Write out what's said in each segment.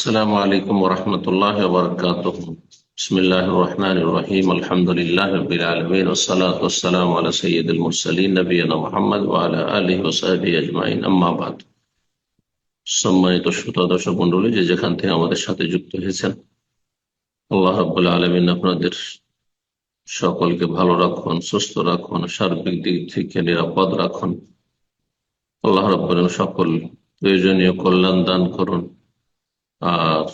আসসালামু আলাইকুম ওয়া রাহমাতুল্লাহি ওয়া বারাকাতুহু। বিসমিল্লাহির রহমানির রহিম। আলহামদুলিল্লাহি রাব্বিল আলামিন ওয়াস সালাতু ওয়াস সালামু আলা সাইয়্যিদিল মুরসালিন নবিয়িনা মুহাম্মদ ওয়া আলা আলিহি ওয়া সাহবিহি আজমাইন, আম্মা বাদ। সম্মানিত শ্রোতা দর্শক মণ্ডলী, যে যেখান থেকে আমাদের সাথে যুক্ত হয়েছেন, আল্লাহ রাব্বুল আলামিন আপনাদের সকলকে ভালো রাখুন, সুস্থ রাখুন, সার্বিক দিক থেকে নিরাপদ রাখুন। আল্লাহ রাব্বুল আলামিন সকল প্রয়োজনীয় কল্যাণ দান করুন। আর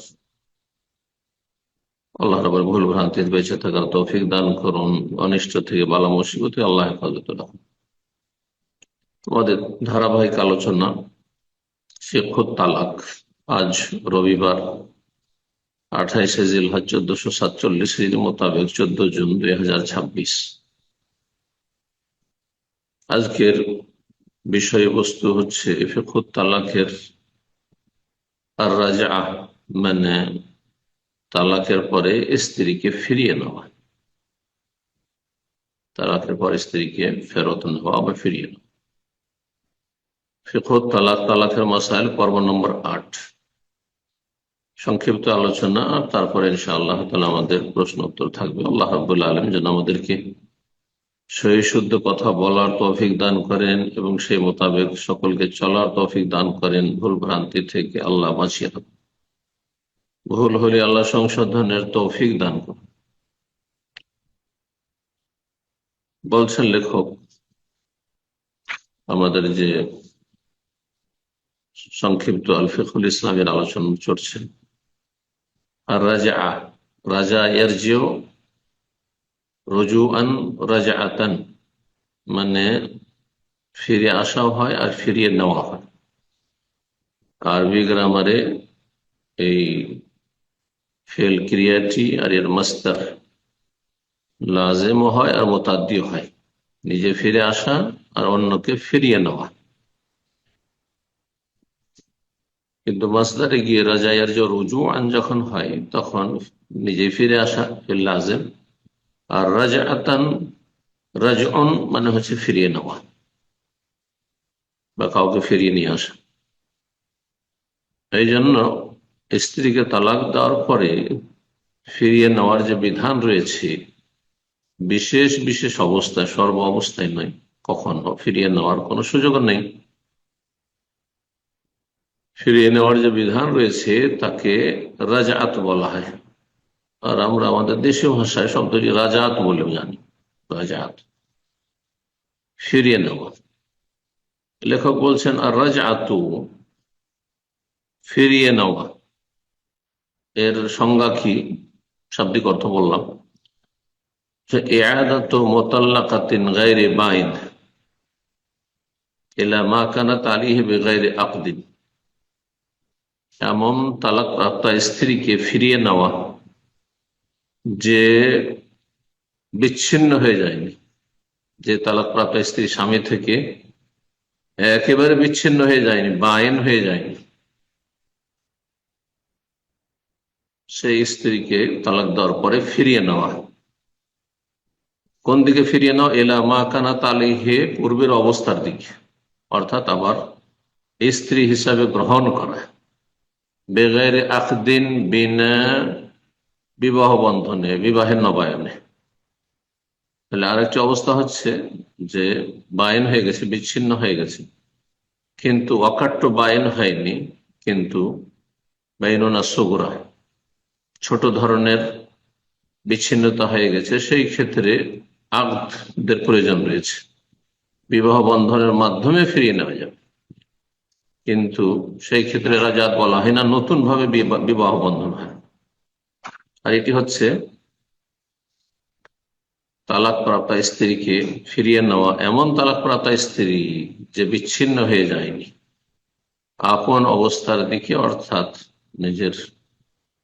আল্লাহ রাব্বুল ভুল ভ্রান্তির বেঁচে থাকার তৌফিক দান করুন। অনিষ্ট থেকে, বালা মুসিবতে আল্লাহ হেফাজত রাখুন। আমাদের ধারাবাহিক আলোচনা ফিকহুত তালাক। আজ রবিবার 28 জিলহজ 1447 হিজরি মোতাবেক 14 জুন 2026। আজকের বিষয়বস্তু হচ্ছে ফিকহুত তালাকের আর রাজা, মানে তালাকের পরে স্ত্রীকে ফিরিয়ে নেওয়া। তালাকের পর স্ত্রীকে ফেরত নেওয়া বা ফিরিয়ে নেওয়া। ফিকহুত তালাক, তালাকের মাসাইল, পর্ব নম্বর 8। সংক্ষিপ্ত আলোচনা, আর তারপরে ইনশাআল্লাহ তাআলা আমাদের প্রশ্ন উত্তর থাকবে। আল্লাহ রাব্বুল আলামিন যেন আমাদেরকে সহি শুদ্ধ কথা বলার তৌফিক দান করেন এবং সেই মোতাবেক সকলকে চলার তৌফিক দান করেন। ভুল ভ্রান্তি থেকে আল্লাহ বাঁচিয়ে রাখেন। ভুল হলে আল্লাহ সংশোধনের তৌফিক দান করেন। বলছেন লেখক, আমাদের যে সংক্ষিপ্ত আল ফিকহুল ইসলামের আলোচনা চলছে, আর রাজা, রাজা ইয়ারজিউ রুজুআন রাজআতান, মানে ফিরে আসাও হয় আর ফিরিয়ে নেওয়া হয়। আরবি গ্রামারে এই ফেল ক্রিয়াটি আর এর মাসদার লাজেমও হয় আর মুতাদ্দিও হয়। নিজে ফিরে আসা আর অন্যকে ফিরিয়ে নেওয়া। কিন্তু মাসদারে গিয়ে রাজায়ের যে রুজুআন যখন হয়, তখন নিজে ফিরে আসা ফিল লাজেম, আর রাজআতান, রাজউন মানে হচ্ছে ফিরিয়ে নেওয়া বা কাউকে ফিরিয়ে নিয়ে আসা। এই জন্য স্ত্রীকে তালাক দেওয়ার পরে ফিরিয়ে নেওয়ার যে বিধান রয়েছে, বিশেষ বিশেষ অবস্থায়, সর্ব অবস্থায় নয়, কখনো ফিরিয়ে নেওয়ার কোনো সুযোগ নেই। ফিরিয়ে নেওয়ার যে বিধান রয়েছে তাকে রাজাআত বলা হয়। আর আমরা আমাদের দেশীয় ভাষায় শব্দটি রাজাআত বলে জানি। রাজাআত, ফিরিয়ে নেওয়া। লেখক বলছেন, আর রাজআতু, ফিরিয়ে নেওয়া এর সংজ্ঞা কি, শাব্দিক অর্থ বললাম। ইআদাতু মুতাল্লাকাতিন গায়রি বাইন ইলা মা কানাত আলাইহি বিগায়রি আকদিন, এমন তালাকপ্রাপ্ত স্ত্রীকে ফিরিয়ে নেওয়া যে বিচ্ছিন্ন হয়ে যায়নি। যে তালাকপ্রাপ্ত স্ত্রী স্বামী থেকে একেবারে বিচ্ছিন্ন হয়ে যায়নি, বাইন হয়ে যায়নি, সেই স্ত্রীকে তালাক দেওয়ার পরে ফিরিয়ে নেওয়া। কোন দিকে ফিরিয়ে নেওয়া? এলা মা কানাত আলাইহি, পূর্বের অবস্থার দিকে, অর্থাৎ আবার স্ত্রী হিসাবে গ্রহণ করা। বেগাইরে আকদিন, বিনা বিবাহ বন্ধনে, বিবাহের নবায়নে। তাহলে আরেকটি অবস্থা হচ্ছে যে বায়ন হয়ে গেছে, বিচ্ছিন্ন হয়ে গেছে, কিন্তু অকাট্য বায়ন হয়নি, কিন্তু বাইনুনা সুগরা, ছোট ধরনের বিচ্ছিন্নতা হয়ে গেছে। সেই ক্ষেত্রে আকদের প্রয়োজন রয়েছে, বিবাহ বন্ধনের মাধ্যমে ফিরিয়ে নেওয়া যাবে, কিন্তু সেই ক্ষেত্রে রাজাত বলা হয় না, নতুন ভাবে বিবাহ বন্ধন হয়। আর এটি হচ্ছে তালাকপ্রাপ্ত স্ত্রীকে ফিরিয়ে নেওয়া এমন তালাকপ্রাপ্ত স্ত্রী যে বিচ্ছিন্ন হয়ে যায়নি, আপন অবস্থার দিকে, অর্থাৎ নিজের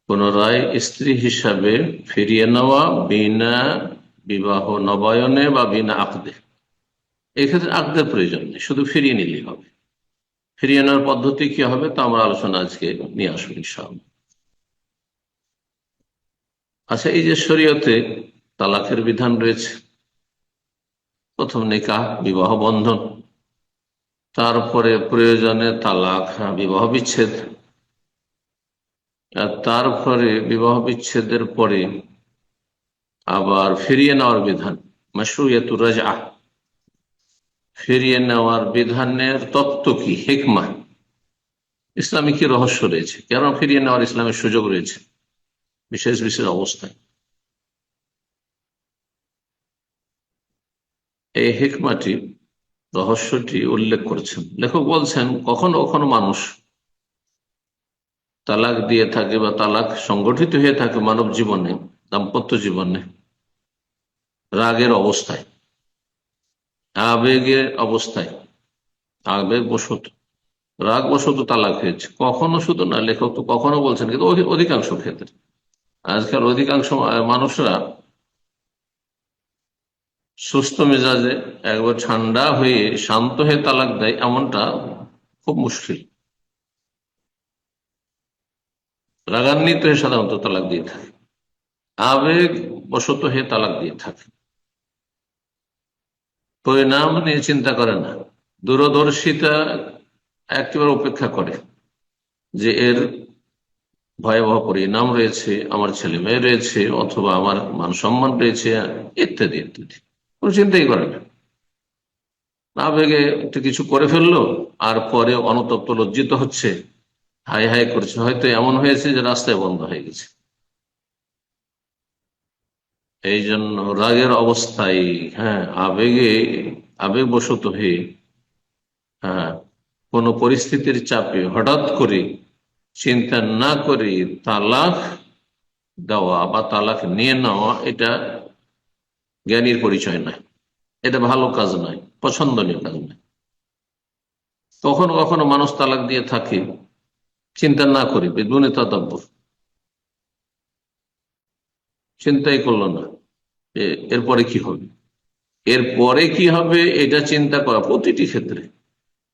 পুনরায় স্ত্রী হিসাবে ফিরিয়ে নেওয়া বিনা বিবাহ নবায়নে বা বিনা আকদে। এক্ষেত্রে আকদের প্রয়োজন নেই, শুধু ফিরিয়ে নিলেই হবে। ফিরিয়ে নেওয়ার পদ্ধতি কি হবে তা আমরা আলোচনা আজকে নিয়ে আসবো ইনশাআল্লাহ। আচ্ছা, এই যে শরীয়তে তালাকের বিধান রয়েছে, প্রথম নিকাহ, বিবাহ বন্ধন, তারপরে প্রয়োজনে তালাক, বিবাহ বিচ্ছেদ, আর তারপরে বিবাহ বিচ্ছেদের পরে আবার ফিরিয়ে নেওয়ার বিধান, মাশরুইয়াতুর রাজআহ, ফিরিয়ে নেওয়ার বিধানের তত্ত্ব কি, হিকমা, ইসলামে কি রহস্য রয়েছে, কেন ফিরিয়ে নেওয়ার ইসলামের সুযোগ রয়েছে বিশেষ বিশেষ অবস্থায়। এই হিকমাটি, রহস্যটি উল্লেখ করছেন লেখক। বলছেন কখনো কখনো মানুষ তালাক দিয়ে থাকে বা তালাক সংগঠিত হয়ে থাকে মানব জীবনে, দাম্পত্য জীবনে রাগের অবস্থায়, আবেগের অবস্থায়, আবেগ বশত, রাগ বশত তালাক হয়েছে। কখনো শুধু না, লেখক তো কখনো বলছেন, কিন্তু অধিকাংশ ক্ষেত্রে আজকাল অধিকাংশ মানুষরা সুস্থ মেজাজে একবার ঠান্ডা হয়ে শান্ত হয়ে তালাক দেয়, এমনটা খুব মুশকিল। রাগান্বিত হয়ে সাধারণত তালাক দিয়ে থাকে, আবেগ বশত হয়ে তালাক দিয়ে থাকে, পরিণাম নিয়ে চিন্তা করে না, দূরদর্শিতা একেবারে উপেক্ষা করে যে এর ভয়াবহ পরিণাম রয়েছে, আমার ছেলে মেয়ে রয়েছে, অথবা আমার মান সম্মান রয়েছে, ইত্যাদি ইত্যাদি, কোনো চিন্তাই করে না। আবেগে একটু কিছু করে ফেললো, আর পরে অনুতপ্ত লজ্জিত হচ্ছে, হাই হাই করছে, হয়তো এমন হয়েছে যে রাস্তায় বন্ধ হয়ে গেছে। এই জন্য রাগের অবস্থায়, হ্যাঁ, আবেগবশত হয়ে, হ্যাঁ, কোনো পরিস্থিতির চাপে হঠাৎ করে চিন্তা না করে তালাক দেওয়া বা তালাক নিয়ে নেওয়া, এটা জ্ঞানীর পরিচয় নয়, এটা ভালো কাজ নয়, পছন্দনীয় কাজ নয়। কখনো কখনো মানুষ তালাক দিয়ে থাকে চিন্তা না করে, বেদুনে তাদাব্বুর, চিন্তাই করলো না যে এরপরে কি হবে, এরপরে কি হবে এটা চিন্তা করা প্রতিটি ক্ষেত্রে,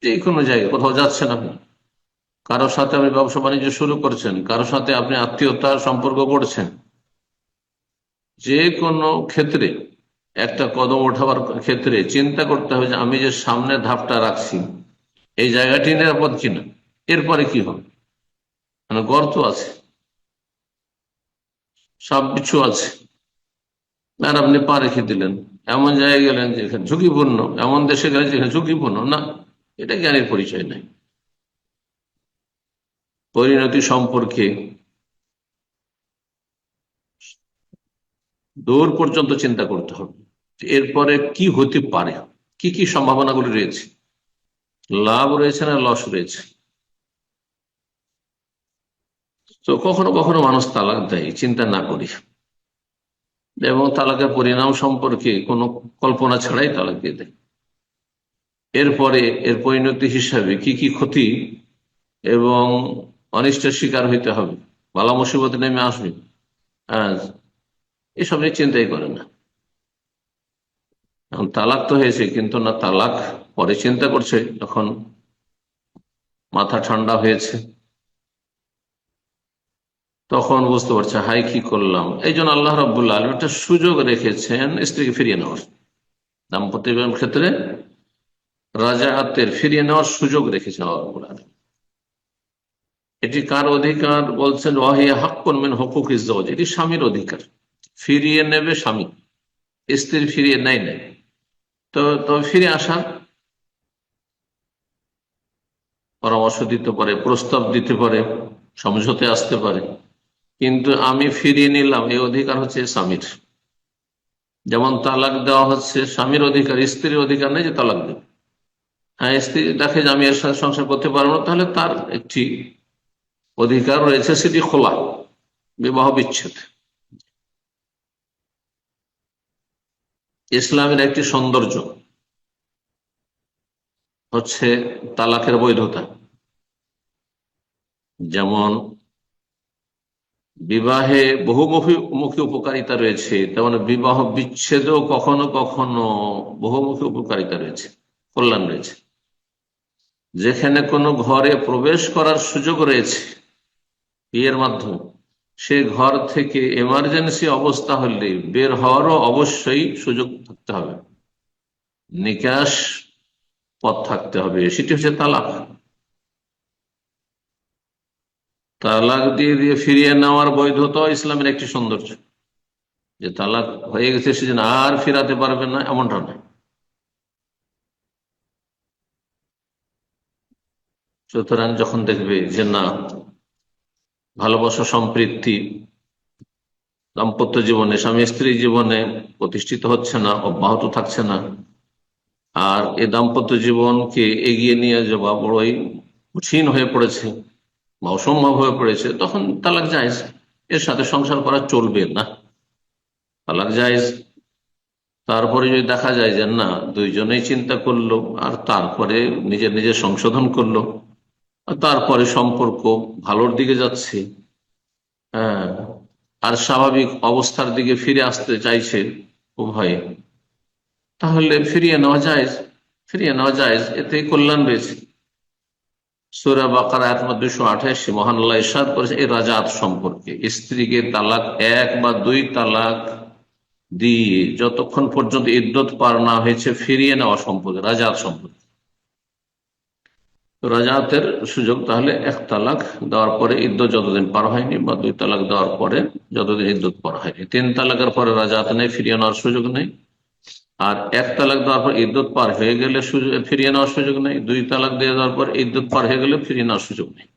যে কোনো জায়গায় কোথাও যাচ্ছেন আপনি, কারোর সাথে আপনি ব্যবসা বাণিজ্য শুরু করছেন, কারোর সাথে আপনি আত্মীয়তার সম্পর্ক করছেন, যে কোনো ক্ষেত্রে একটা কদম ওঠাবার ক্ষেত্রে চিন্তা করতে হবে যে আমি যে সামনে ধাপটা রাখছি এই জায়গাটি নিরাপদ কিনা, এরপরে কি হবে, মানে গর্ত আছে, সব কিছু আছে, আর আপনি পা রেখে দিলেন, এমন জায়গায় গেলেন যেখানে ঝুঁকিপূর্ণ, এমন দেশে গেলেন যেখানে ঝুঁকিপূর্ণ না, এটা জ্ঞানের পরিচয় নাই। পরিণতি সম্পর্কে দূর পর্যন্ত চিন্তা করতে হবে, এরপরে কি হতে পারে, কি কি সম্ভাবনাগুলি রয়েছে, লাভ রয়েছে না লস রয়েছে। তো কখনো কখনো মানুষ তালাক দেয় চিন্তা না করি, এবং তালাকের পরিণাম সম্পর্কে কোনো কল্পনা ছাড়াই তালাক দিয়ে দেয়। এরপরে এর পরিণতি হিসাবে কি কি ক্ষতি এবং অনিষ্টের শিকার হইতে হবে, বালা মুসিবত নেমে আসবে, হ্যাঁ, এসব নিয়ে চিন্তাই করে না। এখন তালাক তো হয়েছে, কিন্তু না, তালাক পরে চিন্তা করছে, যখন মাথা ঠান্ডা হয়েছে তখন বুঝতে পারছে হাই কি করলাম। এই জন্য আল্লাহ রাব্বুল আলামিন একটা সুযোগ রেখেছেন স্ত্রীকে ফিরিয়ে নেওয়ার, দাম্পত্য জীবনের ক্ষেত্রে রাজাআতের ফিরিয়ে নেওয়ার সুযোগ রেখেছেন আল্লাহ রাব্বুল আলামিন। এটি কার অধিকার বলছেন, ওয়াহিয়া হাক্কুন মিন হুকুকিজ যাওজ, এটি স্বামীর অধিকার, ফিরিয়ে নেবে স্বামী, স্ত্রী ফিরিয়ে নেয় নাই। তো তবে ফিরে আসা, পরামর্শ দিতে পারে, প্রস্তাব দিতে পারে, সমঝোতে আসতে পারে, কিন্তু আমি ফিরিয়ে নিলাম এই অধিকার হচ্ছে স্বামীর। যেমন তালাক দেওয়া হচ্ছে স্বামীর অধিকার, স্ত্রীর অধিকার নেই যে তালাক দেবে। হ্যাঁ, স্ত্রী দেখে যে আমি এর সাথে সংসার করতে পারবো না, তাহলে তার একটি অধিকার রয়েছে, সেটি খোলা, বিবাহ বিচ্ছেদ। ইসলামের একটি সৌন্দর্য হচ্ছে তালাকের বৈধতা। যেমন বিবাহে বহুমুখী উপকারিতা রয়েছে, তেমন বিবাহ বিচ্ছেদেও কখনো কখনো বহুমুখী উপকারিতা রয়েছে, কল্যাণ রয়েছে। যেখানে কোনো ঘরে প্রবেশ করার সুযোগ রয়েছে বিয়ের মাধ্যমে, সে ঘর থেকে এমার্জেন্সি অবস্থা হলে বের হওয়ারও অবশ্যই সুযোগ থাকতে হবে, নিকাশ পথ থাকতে হবে, সেটি হচ্ছে তালাক। তালাক দিয়ে দিয়ে ফিরিয়ে নেওয়ার বৈধতা ইসলামের একটি সৌন্দর্য, যে তালাক হয়ে গেছে সেজন্য আর ফিরাতে পারবে না এমনটা নয়। সুতরাং যখন দেখবে যে না, ভালোবাসা সম্পৃক্তি দাম্পত্য জীবনে, স্বামী স্ত্রী জীবনে প্রতিষ্ঠিত হচ্ছে না, অব্যাহত থাকছে না, আর এই দাম্পত্য জীবনকে এগিয়ে নিয়ে যাওয়া বড়ই কঠিন হয়ে পড়েছে বা অসম্ভব হয়ে পড়েছে, তখন তালাক জায়েজ। এর সাথে সংসার করা চলবে না, তালাক জায়েজ। তারপরে যদি দেখা যায় যে না, দুইজনেই চিন্তা করলো আর তারপরে নিজের নিজের সংশোধন করলো, আর তারপরে সম্পর্ক ভালোর দিকে যাচ্ছে, হ্যাঁ, আর স্বাভাবিক অবস্থার দিকে ফিরে আসতে চাইছে উভয়ে, তাহলে ফিরিয়ে নেওয়া যায়, ফিরিয়ে নেওয়া যায়, এতে কল্যাণ রয়েছে। সূরা বাকারা আয়াত নম্বর 228 মহান আল্লাহ ইরশাদ করেছে এই রাজাত সম্পর্কে, স্ত্রীকে তালাক এক বা দুই তালাক দিয়ে যতক্ষণ পর্যন্ত ইদ্যত পার না হয়েছে ফিরিয়ে নেওয়া সম্পর্কে, রাজাত সম্পর্কে। রাজাতের সুযোগ তাহলে এক তালাক দেওয়ার পরে ইদ্যত যতদিন পার হয়নি, বা দুই তালাক দেওয়ার পরে যতদিন ইদ্যত পার হয়নি। তিন তালাকের পরে রাজাত নেই, ফিরিয়ে নেওয়ার সুযোগ নেই। আর এক তালাক দেওয়ার পর ইদ্যত পার হয়ে গেলে ফিরিয়ে নেওয়ার সুযোগ নেই। দুই তালাক দিয়ে দেওয়ার পর ইদ্যত পার হয়ে গেলে ফিরিয়ে নেওয়ার সুযোগ নেই।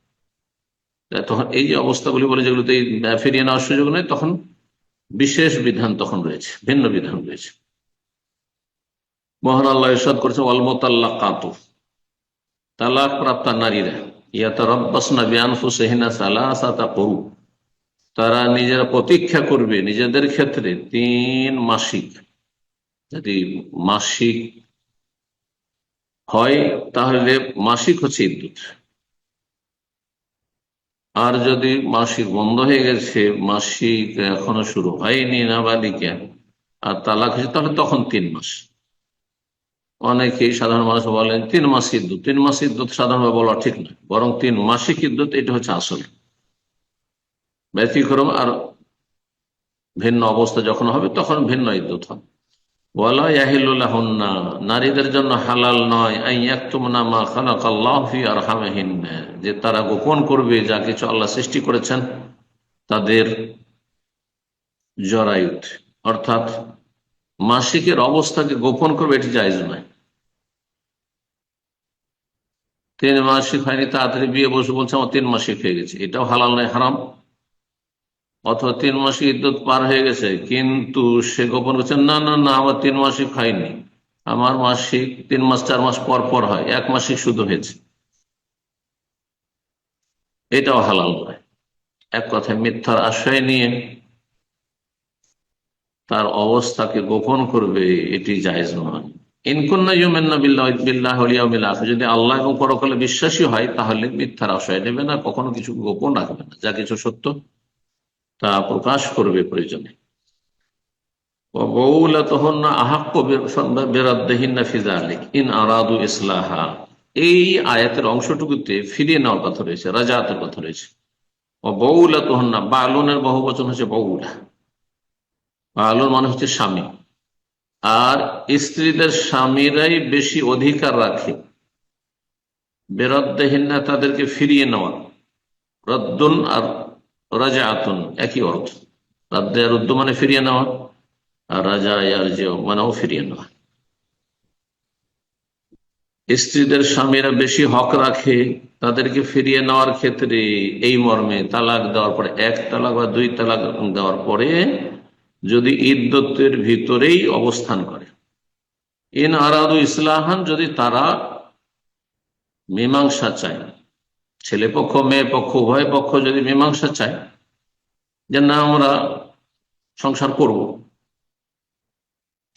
তখন এই যে অবস্থাগুলি বলে যেগুলোতে ফিরিয়ে নেওয়ার সুযোগ নেই, তখন বিশেষ বিধান তখন রয়েছে, ভিন্ন বিধান রয়েছে। মহান আল্লাহ ইরশাদ করেছেন ওয়াল মুতাল্লাকাতু, তালাক প্রাপ্তা নারীরা, ইয়াতারাব্বাসনা বিআনফুসিহিন্না সালাসাতা কুরু, তারা নিজেরা প্রতীক্ষা করবে নিজেদের ক্ষেত্রে 3 মাসিক। যদি মাসিক হয় তাহলে মাসিক হচ্ছে ইদ্যুৎ, আর যদি মাসিক বন্ধ হয়ে গেছে, মাসিক এখনো শুরু হয়নি নাবালিকা, আর তালাক হয়েছে, তাহলে তখন 3 মাস। অনেকেই সাধারণ মানুষ বলেন 3 মাস ইদ্যুৎ। 3 মাস ইদ্যুৎ সাধারণভাবে বলা ঠিক নয়, বরং 3 মাসিক ইদ্যুৎ এটা হচ্ছে আসল। ব্যতিক্রম আর ভিন্ন অবস্থা যখন হবে তখন ভিন্ন ইদ্যুৎ হবে। ওয়ালা ইয়াহিল্লু লাহুন্না, নারীদের জন্য হালাল নয়, আন ইয়াকতুমনা মা খালাকাল্লাহু ফি আরহামিহিন্না, যে তারা গোপন করবে যা কিছু আল্লাহ সৃষ্টি করেছেন তাদের জরায়ুতে, অর্থাৎ মাসিকের অবস্থাকে গোপন করবে, এটি জায়েজ নয়। 3 মাসিক হয়নি, তাড়াতাড়ি বিয়ে বসে বলছে আমার 3 মাসিক হয়ে গেছে, এটাও হালাল নয়, হারাম। অথবা 3 মাসিক ইদ্যত পার হয়ে গেছে কিন্তু সে গোপন করছে না না না আমার 3 মাসিক হয়নি, আমার মাসিক 3 মাস 4 মাস পর পর হয়, 1 মাসিক শুধু হয়েছে, এটাও হালাল নয়। এক কথায় মিথ্যার আশ্রয় নিয়ে তার অবস্থাকে গোপন করবে, এটি জায়েজ নয়। ইনকুন্না ইউমিন্না বিল্লাহি ওয়াল ইয়াউমিল আখির, যদি আল্লাহ এবং পরকালে বিশ্বাসী হয় তাহলে মিথ্যার আশ্রয় নেবে না, কখনো কিছু গোপন রাখবে না, যা কিছু সত্য তা প্রকাশ করবে প্রয়োজনে। এই আয়াতের অংশটুকুতে ফিরিয়ে নেওয়ার কথা রয়েছে, রাজাতের কথা রয়েছে। বউলাতুহুন্না, বালুনের বহু বচন হচ্ছে বউলা, বালুন মানে হচ্ছে স্বামী। আর স্ত্রীদের স্বামীরাই বেশি অধিকার রাখে বেরদ্দেহিন্না, তাদেরকে ফিরিয়ে নেওয়া। রদ্দুন আর রাজাআতুন একই অর্থ, রাদ্দে আর রদ্দু মানে ফিরিয়ে নেওয়া, আর রাজা ইয়ারজিউ মানেও ফিরিয়ে নেওয়া। স্ত্রীদের স্বামীরা বেশি হক রাখে তাদেরকে ফিরিয়ে নেওয়ার ক্ষেত্রে এই মর্মে, তালাক দেওয়ার পরে, 1 তালাক বা 2 তালাক দেওয়ার পরে যদি ইদ্যতের ভিতরেই অবস্থান করে। ইন আরাদু ইসলাহান, যদি তারা মীমাংসা চায়, ছেলে পক্ষ মেয়ে পক্ষ উভয় পক্ষ যদি মীমাংসা চায় যে না আমরা সংসার করব,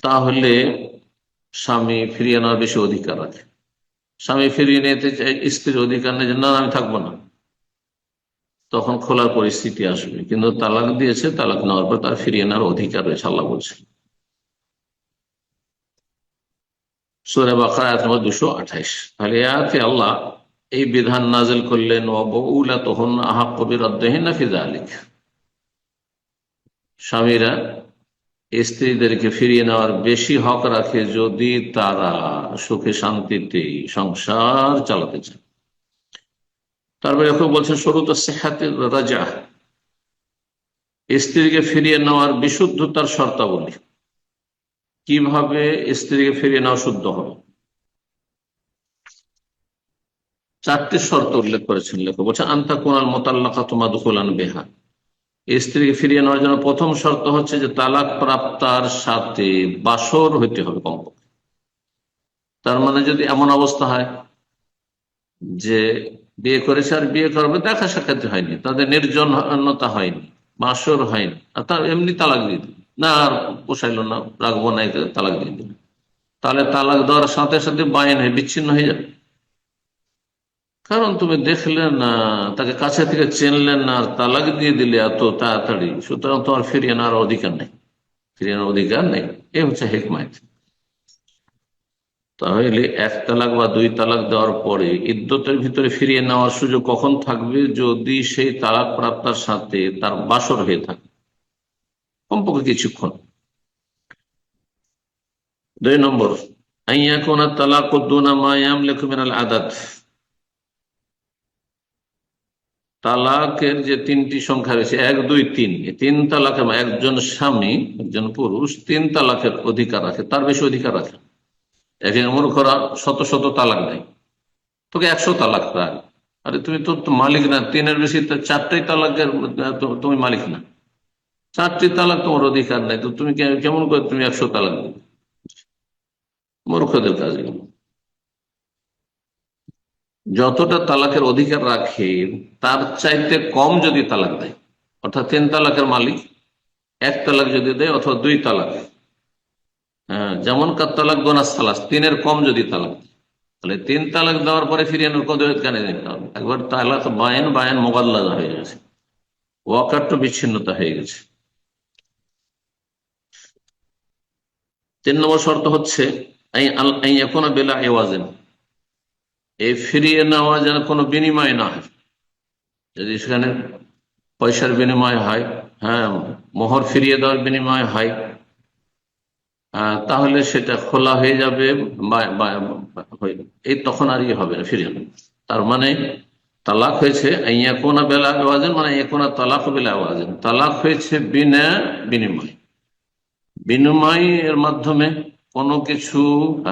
তাহলে স্বামী ফিরিয়ে নেওয়ার বেশি অধিকার রাখে। স্বামী ফিরিয়ে নিতে চাই, স্ত্রীর অধিকার নেই যে না আমি থাকবো না, তখন খোলার পরিস্থিতি আসবে। কিন্তু তালাক দিয়েছে, তালাক নেওয়ার পর তার ফিরিয়ে নেওয়ার অধিকার রয়েছে, আল্লাহ বলছে সূরা বাকারা আয়াত নম্বর 228। তাহলে আয়াতে আল্লাহ এই বিধান নাযিল করলেন, ওয়া বুউলাতুহুন্না আহাক্কু বিরাদ্দিহিন্না ফি যালিক, স্বামীরা স্ত্রীদেরকে ফিরিয়ে নেওয়ার বেশি হক রাখে যদি তারা সুখে শান্তিতে সংসার চালাতে চায়। তারপরে এখন বলছেন শুরুত সিহাতির রাজা, স্ত্রীকে ফিরিয়ে নেওয়ার বিশুদ্ধতার শর্তাবলী। কিভাবে স্ত্রীকে ফিরিয়ে নেওয়া শুদ্ধ হবে? চারটি শর্ত উল্লেখ করেছেন লেখক। বলছে আনতা কোনাল মোতাল্লাকাতু মাদখুলান বিহা, স্ত্রীকে ফিরিয়ে নেওয়ার জন্য প্রথম শর্ত হচ্ছে যে তালাক প্রাপ্তার সাথে বাসর হইতে হবে কমপক্ষে। তার মানে যদি এমন অবস্থা হয় যে বিয়ে করেছে আর বিয়ে করবে, দেখা সাক্ষাৎ হয়নি, তাদের নির্জনতা হয়নি, বাসর হয়নি, আর তার এমনি তালাক দিয়ে দিল, না আর পোষাইলো না, রাখবো না, তালাক দিয়ে দিল, তাহলে তালাক দেওয়ার সাথে সাথে বায়েন হয়ে বিচ্ছিন্ন হয়ে যাবে। কারণ তুমি দেখলেন না, তাকে কাছে থেকে চিনলেন না, আর তালাক দিয়ে দিলে এত তাড়াতাড়ি, সুতরাং তোমার ফিরিয়ে নেওয়ার অধিকার নেই, ফিরিয়ে নেওয়ার অধিকার নেই। এই হচ্ছে হিকমাত। তাহলে এক তালাক বা দুই তালাক দেওয়ার পরে ইদ্যতের ভিতরে ফিরিয়ে নেওয়ার সুযোগ কখন থাকবে? যদি সেই তালাক প্রাপ্তার সাথে তার বাসর হয়ে থাকে কমপক্ষে কিছুক্ষণ। 2 নম্বর, আইয়া কোনা তালাক দুনা মা ইয়ামলিকু মিনাল আদাত, তালাকের যে 3টি সংখ্যা রয়েছে 1, 2, 3, এই 3 তালাকের একজন স্বামী, একজন পুরুষ 3 তালাকের অধিকার রাখে, তার বেশি অধিকার রাখে। এক মূর্খরা শত শত তালাক দেয়, তোকে 100 তালাক রাখ, আরে তুমি তো মালিক না, 3-এর বেশি 4টাই তালাকের তুমি মালিক না, 4টি তালাক তোমার অধিকার নেই, তো তুমি কেমন করে তুমি 100 তালাক দেবে? মূর্খদের কাজ এগুলো। যতটা তালাকের অধিকার রাখে তার চাইতে কম যদি তালাক দেয়, অর্থাৎ 3 তালাকের মালিক 1 তালাক যদি দেয় অথবা 2 তালাক, হ্যাঁ, যেমন কাত তালাক গোনাস তালাক, 3-এর কম যদি তালাক দেয়, তাহলে 3 তালাক দেওয়ার পরে ফিরিয়ে আনার কত কেন দিতে হবে? একবার তালাক বায়েন বায়েন মোগাল্লাদা হয়ে গেছে, ওয়াকার বিচ্ছিন্নতা হয়ে গেছে। 3 নম্বর শর্ত হচ্ছে বেলা এওয়াজেন, এই ফিরিয়ে নেওয়া যেন কোনো বিনিময় না হয়। যদি সেখানে পয়সার বিনিময় হয়, হ্যাঁ, মোহর ফিরিয়ে দেওয়ার বিনিময় হয়, তাহলে সেটা খোলা হয়ে যাবে, এই তখন আর ইয়ে হবে না, ফিরিয়ে নেবে। তার মানে তালাক হয়েছে কোনা বেলা আওয়াজেন, মানে কোনা তালাক বেলা আওয়াজেন, তালাক হয়েছে বিনা বিনিময়, বিনিময়ের মাধ্যমে কোনো কিছু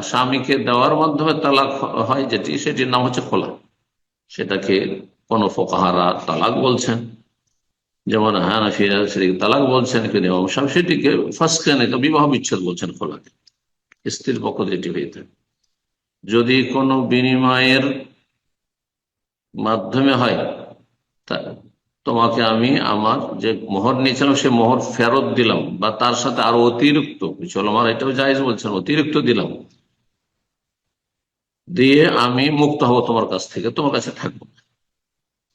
স্বামীকে দেওয়ার মাধ্যমে তালাক হয় যেটি, সেটির নাম হচ্ছে খোলা। সেটাকে কোন ফুকাহারা তালাক বলছেন, যেমন হানাফিরা তালাক বলছেন, কিন্তু ইমাম সাহেব সেটিকে ফাসখানে বিবাহ বিচ্ছেদ বলছেন খোলাকে, স্ত্রীর পক্ষ যেটি হয়ে থাকে। যদি কোনো বিনিময়ের মাধ্যমে হয়, তোমাকে আমি আমার যে মোহর নিয়েছিলাম সে মোহর ফেরত দিলাম, বা তার সাথে আরো অতিরিক্ত, চলো আমার এটাও জায়েজ বলছেন, অতিরিক্ত দিলাম, দিয়ে আমি মুক্ত হব তোমার কাছ থেকে, তোমার কাছে থাকবো,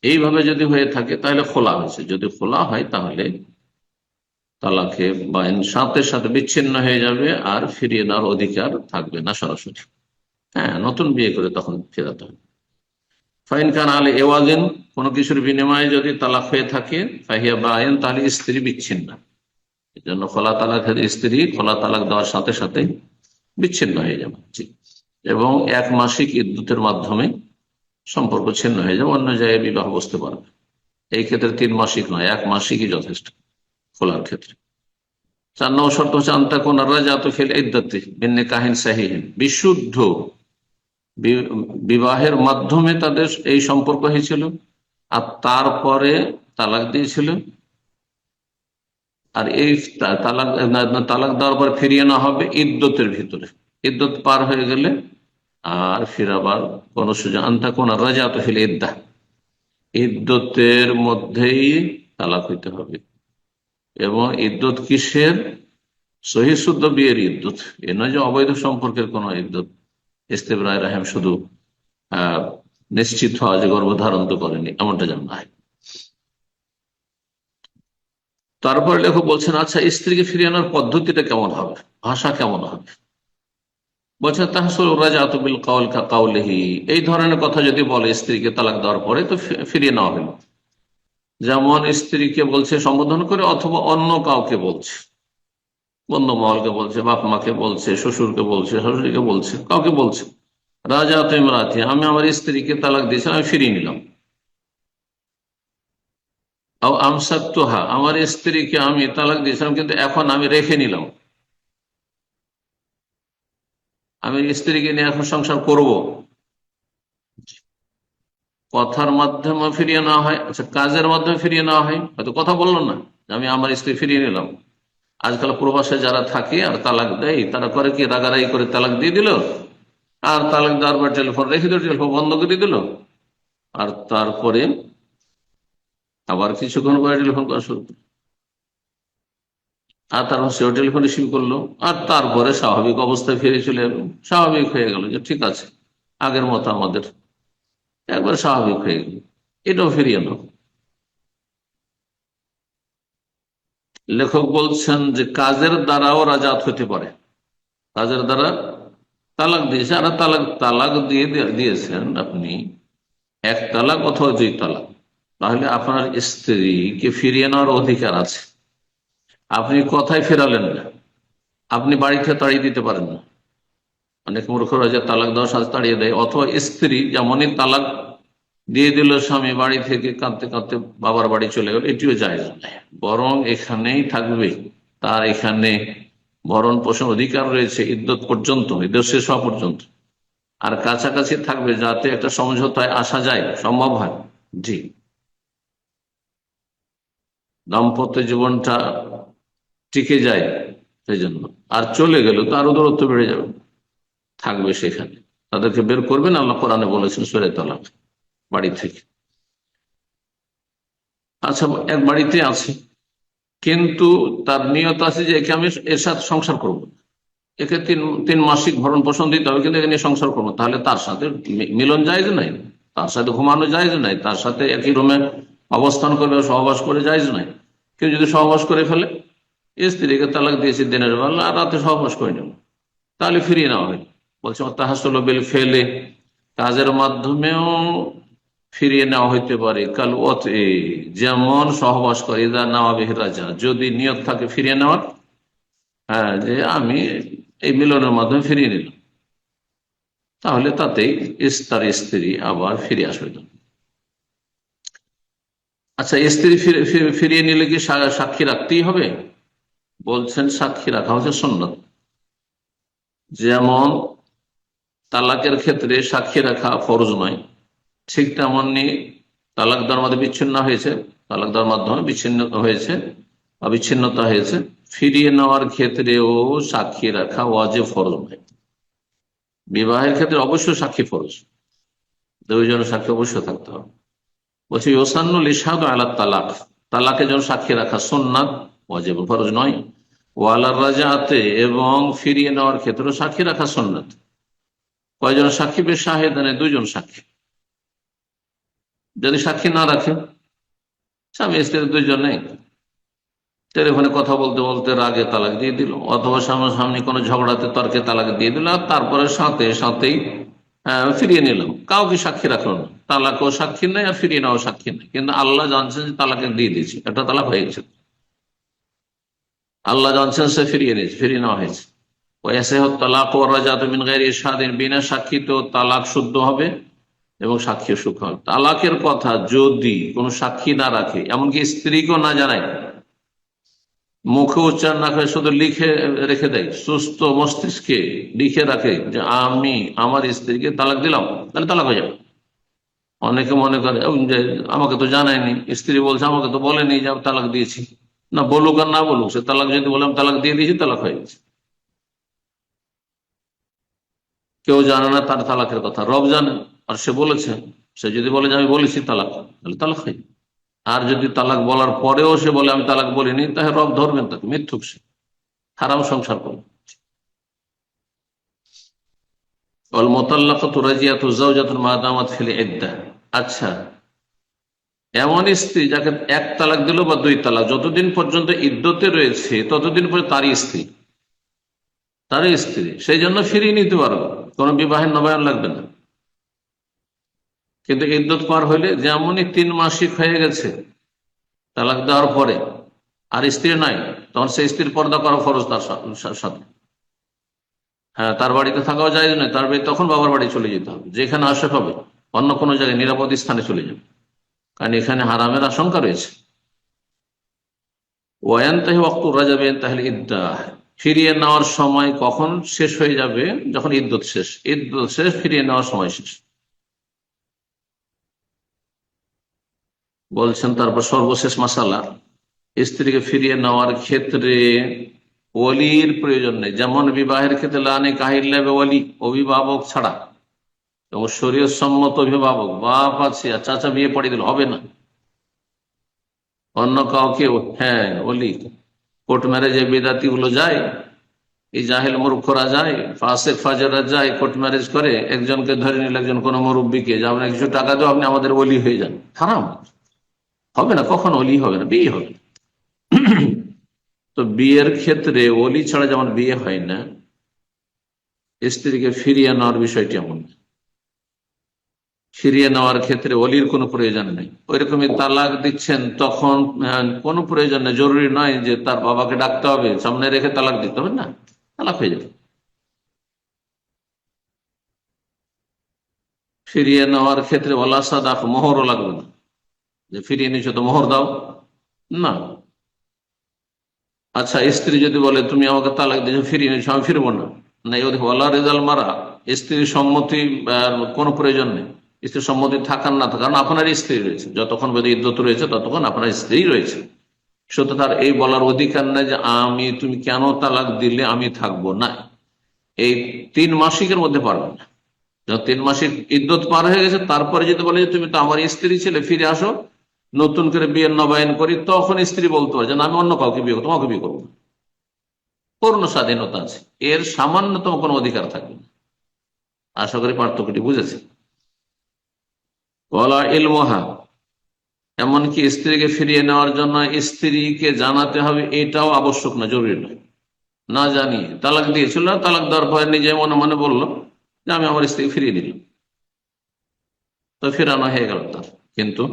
এইভাবে যদি হয়ে থাকে তাহলে খোলা হয়েছে। যদি খোলা হয় তাহলে তালাকে বাইন সাথে সাথে বিচ্ছিন্ন হয়ে যাবে, আর ফিরিয়ে নেওয়ার অধিকার থাকবে না সরাসরি। হ্যাঁ, নতুন বিয়ে করে তখন ফেরাতে হবে। ফাইন খান আলে এওয়াজিন, কোনো কিছুর বিনিময়ে যদি তালাক হয়ে থাকে, ফাহিয়া বায়েন, তাহলে স্ত্রী বিচ্ছিন্ন। এই জন্য খোলা তালাকের স্ত্রী খোলা তালাক দেওয়ার সাথে সাথে বিচ্ছিন্ন হয়ে যাবে, এবং 1 মাসিক ইদ্যুতের মাধ্যমে সম্পর্ক ছিন্ন হয়ে যাবে, অন্য জায়গায় বিবাহ বসতে পারবে। এই ক্ষেত্রে 3 মাসিক নয়, 1 মাসিকই যথেষ্ট খোলার ক্ষেত্রে। 4 নম্বর শর্ত হচ্ছে আনতা কোন রাজাত ফিল ইদ্দাতি বিন কাহিন সাহিহিন, বিশুদ্ধ বিবাহের মাধ্যমে তাদের এই সম্পর্ক হয়েছিল, আর তারপরে তালাক দিয়েছিল, আর এই তালাক দেওয়ার পর ফিরিয়ে না হবে ইদ্যতের ভিতরে, ইদ্যত পার হয়ে গেলে আর ফিরাবার কোন সুযোগ। আনতা কোন রাজাত ফিল ইদ্দা, ইদ্যতের মধ্যেই তালাক হইতে হবে। এবং ইদ্যত কিসের? সহি শুদ্ধ বিয়ের ইদ্যত, এ নয় যে অবৈধ সম্পর্কের কোন ইদ্যত, ইস্তেবরায়ে রাহিম শুধু নিশ্চিত হওয়া যে গর্ভধারণ তো করেনি, এমনটা যেন না হয়। তারপর লেখক বলছেন, আচ্ছা স্ত্রীকে ফিরিয়ে আনার পদ্ধতিটা কেমন হবে, ভাষা কেমন হবে? বলছেন তাহসুল রাজাতু বিল কাউল কা কাউলিহি, এই ধরনের কথা যদি বলে স্ত্রীকে তালাক দেওয়ার পরে, তো ফিরিয়ে নেওয়া হলো। যেমন স্ত্রীকে বলছে সম্বোধন করে, অথবা অন্য কাউকে বলছে, বন্ধু মহলকে বলছে, বাপ মাকে বলছে, শ্বশুরকে বলছে, শাশুড়িকে বলছে, কাউকে বলছে, রাজা তো ইমরাতি, আমি আমার স্ত্রীকে তালাক দিয়েছিলাম, আমি ফিরিয়ে নিলাম, আমসাকতুহা, আমার স্ত্রীকে আমি তালাক দিয়েছিলাম কিন্তু এখন আমি রেখে নিলাম, আমি স্ত্রীকে নিয়ে এখন সংসার করব। কথার মাধ্যমে ফিরিয়ে নেওয়া হয়, আচ্ছা কাজের মাধ্যমে ফিরিয়ে নেওয়া হয়, হয়তো কথা বললো না যে আমি আমার স্ত্রী ফিরিয়ে নিলাম। আজকাল প্রবাসে যারা থাকে আর তালাক দেয়, তারা করে কি, রাগারাগি করে তালাক দিয়ে দিল, আর তালাক দেওয়ার পর টেলিফোন রেখে দিল, টেলিফোন বন্ধ করে দিল, আর তারপরে আবার কিছুক্ষণ পরে টেলিফোন করা শুরু করলো, আর তারপর সেও টেলিফোন রিসিভ করলো, আর তারপরে স্বাভাবিক অবস্থায় ফিরে চলে এলো, স্বাভাবিক হয়ে গেল যে ঠিক আছে আগের মতো আমাদের একবার স্বাভাবিক হয়ে গেল। এটাও ফিরিয়ে নাও। লেখক বলছেন যে কাজের দ্বারাও রাজাত হতে পারে, কাজের দ্বারা তালাক দিয়েছে, আর তালাক তালাক দিয়েছেন আপনি এক তালাক অথবা দুই তালাক, তাহলে আপনার স্ত্রীকে ফিরিয়ে নেওয়ার অধিকার আছে। আপনি কথায় ফেরালেন না, আপনি বাড়িতে তাড়িয়ে দিতে পারেন না। অনেক মূর্খরা যে তালাক দেওয়ার সাথে তাড়িয়ে দেয়, অথবা স্ত্রী যেমনই তালাক দিয়ে দিল স্বামী বাড়ি থেকে কাঁদতে কাঁদতে বাবার বাড়ি চলে গেল, এটিও জায়েজ নয়, বরং এখানেই থাকবে, তার এখানে ভরণ পোষণ অধিকার রয়েছে ইদ্যত পর্যন্ত, ইদ্যত শেষ হওয়া পর্যন্ত, আর কাছাকাছি থাকবে যাতে একটা সমঝোতায় আসা যায়, সম্ভব হয়। জি, দাম্পত্য জীবনটা টিকে যায় সেই জন্য। আর চলে গেল তো আরো দূরত্ব বেড়ে যাবে, থাকবে সেখানে, তাদেরকে বের করবেন, আল্লাহ কোরআনে বলেছেন সূরা তালাক, বাড়ি থেকে। আচ্ছা, এক বাড়িতে আছে কিন্তু তার নিয়ত আছে যে একে আমি এর সাথে সংসার করব, একে তিন তিন মাসিক ভরণ পোষণ দিতে হবে, কিন্তু একে নিয়ে সংসার করবো, তাহলে তার সাথে মিলন জায়েজ নাই, তার সাথে ঘুমানো জায়েজ নাই, তার সাথে একই রুমে অবস্থান করবে সহবাস করে জায়েজ নাই। কেউ যদি সহবাস করে ফেলে, স্ত্রীকে তালাক দিয়েছি দিনের বেলা আর রাতে সহবাস করে নেব, তাহলে ফিরিয়ে নেওয়া হয়। বলছে তাহাসুল বিল ফেলে, কাজের মাধ্যমেও ফিরিয়ে নেওয়া হইতে পারে। কাল যেমন সহবাস করে, ইদা নেওয়া বেহরাজা, যদি নিয়ত থাকে ফিরিয়ে নেওয়ার, হ্যাঁ, যে আমি এই মিলনের মাধ্যমে ফিরিয়ে নিলাম, তাহলে তাতেই তার স্ত্রী আবার ফিরে আসবে। আচ্ছা, স্ত্রী ফিরিয়ে নিলে কি সাক্ষী রাখতেই হবে? বলছেন সাক্ষী রাখা হচ্ছে সুন্নাত। যেমন তালাকের ক্ষেত্রে সাক্ষী রাখা ফরজ নয়, ঠিক তেমনি তালাক দেওয়ার মাধ্যমে বিচ্ছিন্ন হয়েছে, তালাক দেওয়ার মাধ্যমে বিচ্ছিন্ন হয়েছে বা বিচ্ছিন্নতা হয়েছে, ফিরিয়ে নেওয়ার ক্ষেত্রেও সাক্ষী রাখা ওয়াজিব, ফরজ নয়। বিবাহের ক্ষেত্রে অবশ্যই সাক্ষী ফরজ, দুইজনের সাক্ষী অবশ্যই থাকতে হবে। বলছি ইউসান্নুল ইশহাদু আলা তালাক, তালাকের জন্য সাক্ষী রাখা সুন্নাত, ওয়াজিব, ফরজ নয়। ওয়ালার রাজাতে, এবং ফিরিয়ে নেওয়ার ক্ষেত্রে সাক্ষী রাখা সুন্নাত। কয়জন সাক্ষী? বেশ শাহেদানে, দুইজন সাক্ষী। যদি সাক্ষী না রাখে, স্বামী স্ত্রী দুইজনে টেলিফোনে কথা বলতে বলতে রাগে তালাক দিয়ে দিল, অথবা সামনাসামনি কোনো ঝগড়াতে তর্কে তালাক দিয়ে দিল, আর তারপরে সাথে সাথেই ফিরিয়ে নিলাম, কাউকে সাক্ষী রাখলো না, তালাকও সাক্ষী নেই আর ফিরিয়ে নেওয়া সাক্ষী নেই, কিন্তু আল্লাহ জানছেন যে তালাকে দিয়ে দিয়েছি, একটা তালাক হয়ে গেছে, আল্লাহ জানছেন সে ফিরিয়ে নিয়েছে, ফিরিয়ে নেওয়া হয়েছে। তালাক ও রাজাত মিন গায়রি ইশহাদিন, বিনা সাক্ষী তো তালাক শুদ্ধ হবে এবং সাক্ষী সুখ হবে। তালাকের কথা যদি কোনো সাক্ষী না রাখে, এমনকি স্ত্রীকেও না জানায়, মুখে উচ্চারণ না করে শুধু লিখে রেখে দেয়, সুস্থ মস্তিষ্কে লিখে রাখে যে আমি আমার স্ত্রীকে তালাক দিলাম, তাহলে তালাক হয়ে যাবে। অনেকে মনে করে যে আমাকে তো জানায়নি, স্ত্রী বলছে আমাকে তো বলেনি যে আমি তালাক দিয়েছি, না বলুক আর না বলুক, সে তালাক যদি বললাম তালাক দিয়ে দিয়েছি, তালাক হয়ে গেছে। কেউ জানে না তার তালাকের কথা, রব জানে, আর সে বলেছে, সে যদি বলে যে আমি বলেছি তালাক, তাহলে তালাক হয়ে যাবে। আর যদি তালাক বলার পরেও সে বলে আমি তালাক বলিনি, তাহলে রব ধরবেন তাকে, মিথ্যুক, সে হারাম সংসার করবে। আচ্ছা, এমন স্ত্রী যাকে এক তালাক দিল বা দুই তালাক, যতদিন পর্যন্ত ইদ্যতে রয়েছে ততদিন পর্যন্ত তারই স্ত্রী, সেই জন্য ফিরিয়ে নিতে পারবে, কোন বিবাহের নবায়ন লাগবে না। কিন্তু ইদ্যত পার হইলে, যেমনই 3 মাসিক হয়ে গেছে তালাক দেওয়ার পরে, আর স্ত্রী নাই, তখন সেই স্ত্রীর পর্দা করা ফরজ তার সাথে। হ্যাঁ, তার বাড়িতে থাকাও যায় না, তার বাড়ি তখন বাবার বাড়ি চলে যেতে হবে, যেখানে আশা হবে, অন্য কোনো জায়গায় নিরাপদ স্থানে চলে যাবে, কারণ এখানে হারামের আশঙ্কা রয়েছে। ওয়ায়ানতাহি ওয়াক্তু রাজাবে তাহলে ইদ্দাহ, ফিরিয়ে নেওয়ার সময় কখন শেষ হয়ে যাবে? যখন ইদ্যত শেষ, ইদ্যত শেষ, ফিরিয়ে নেওয়ার সময় শেষ। বলছেন তারপর সর্বশেষ মাসালা, স্ত্রীকে ফিরিয়ে নেওয়ার ক্ষেত্রে ওলির প্রয়োজন নেই। যেমন বিবাহের ক্ষেত্রে লানে কাহিল্লাবে ওলি, অভিভাবক ছাড়া, এবং শরীয়ত সম্মত অভিভাবক, বাপ আছে আর চাচা বিয়ে পড়িয়ে দিল হবে না, অন্য কাউকে, হ্যাঁ ওলি। কোর্ট ম্যারেজে বিদাতি গুলো যায়, এই জাহেল মূর্খরা যায়, ফাসেক ফাজেরা যায়, কোর্ট ম্যারেজ করে, একজনকে ধরে নিল, একজন কোন মুরব্বীকে, যে আপনার কিছু টাকা দেও, আপনি আমাদের ওলি হয়ে যান। হারাম, হবে না, কখন ওলি হবে না, বিয়ে হবে না। তো বিয়ের ক্ষেত্রে ওলি ছাড়া যেমন বিয়ে হয় না, স্ত্রীকে ফিরিয়ে নেওয়ার বিষয়টি এমন না। ফিরিয়ে নেওয়ার ক্ষেত্রে ওলির কোনো প্রয়োজন নেই। ওইরকমই তালাক দিচ্ছেন তখন কোনো প্রয়োজন নেই, জরুরি নয় যে তার বাবাকে ডাকতে হবে, সামনে রেখে তালাক দিতে হবে, না, তালাক হয়ে যাবে। ফিরিয়ে নেওয়ার ক্ষেত্রে ওলা সাদাক, মোহরও লাগবে না, যে ফিরিয়ে নিচ্ছ তো মোহর দাও, না। আচ্ছা, স্ত্রী যদি বলে তুমি আমাকে তালাক দিয়েছো, ফিরিয়ে নিচ্ছ, আমি ফিরবো না, না, ওলা রেজাল মারা, স্ত্রীর সম্মতি কোনো প্রয়োজন নেই। স্ত্রীর সম্মতি থাকার না থাকার, কারণ আপনার স্ত্রী রয়েছে, যতক্ষণ পর্যন্ত ইদ্যত রয়েছে ততক্ষণ আপনার স্ত্রী রয়েছে। শুধু তার এই বলার অধিকার নাই যে তুমি কেন তালাক দিলে আমি থাকবো না। এই 3 মাসিকের মধ্যে পারবে না। যখন 3 মাসিক ইদ্যত পার হয়ে গেছে, তারপরে যদি বলে যে তুমি তো আমার স্ত্রী ছিলে, ফিরে আসো, নতুন করে বিয়ের নবায়ন করি, তখন স্ত্রী বলতে পারে যে না, আমি অন্য কাউকে বিয়ে করবো, তোমাকে বিয়ে করবো না। পূর্ণ স্বাধীনতা আছে, এর সামান্যতম কোনো অধিকার থাকবে না। আশা করি পার্থক্যটি বুঝেছে। বলা ইলমোহা, এমনকি স্ত্রীকে ফিরিয়ে নেওয়ার জন্য স্ত্রীকে জানাতে হবে, এটাও আবশ্যক না, জরুরি নয়। না জানিয়ে তালাক দিয়েছিল, তালাক দেওয়ার পরে নিজে মনে মনে বললো যে আমি আমার স্ত্রীকে ফিরিয়ে দিলাম, তো ফেরানো হয়ে গেল তার, কিন্তু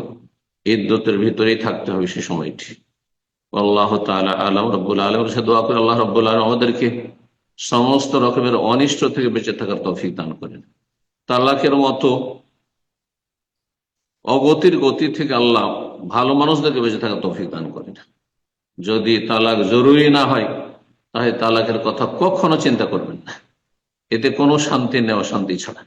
ইদ্যতের ভিতরেই থাকতে হবে সে সময়টি। আল্লাহ তাআলা আ'লাম। রব্বুল আলামিনের কাছে দোয়া করে আল্লাহ রব্বুল আলামিন আমাদেরকে সমস্ত রকমের অনিষ্ট থেকে বেঁচে থাকার তৌফিক দান করেন। তালাকের মতো অগতির গতি থেকে আল্লাহ ভালো মানুষদেরকে বেঁচে থাকার তৌফিক দান করেন। যদি তালাক জরুরি না হয়, তাহলে তালাকের কথা কখনো চিন্তা করবেন না, এতে কোনো শান্তি নেই, অশান্তি ছাড়া।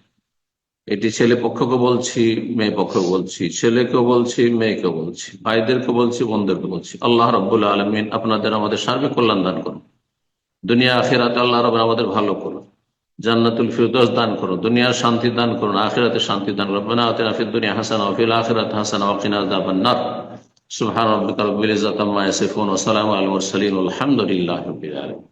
এটি ছেলে পক্ষকে বলছি, মেয়ে পক্ষকে বলছি, ছেলেকেও বলছি, মেয়েকেও বলছি, ভাইদেরকে বলছি, বোনদেরকে বলছি। আল্লাহ রাব্বুল আলামিন আপনাদের আমাদের সার্বিক কল্যাণ দান করুন, দুনিয়া আখিরাতে আল্লাহ রাব্বুল আমাদের ভালো করুন, জান্নাতুল ফিরদৌস দান করুন, দুনিয়ার শান্তি দান করুন, আখিরাতে শান্তি দান করুন। রব্বানা আতিনা ফিদ দুনিয়া হাসানাহ ওয়া ফিল আখিরাতি হাসানাহ ওয়া কিনা আযাবান নার। সুবহান রাব্বিকা রাব্বিল ইজ্জাতি আম্মা ইয়াসিফুন ওয়া সালামুন আলাল মুরসালিন ওয়া আলহামদুলিল্লাহি রাব্বিল আলামিন।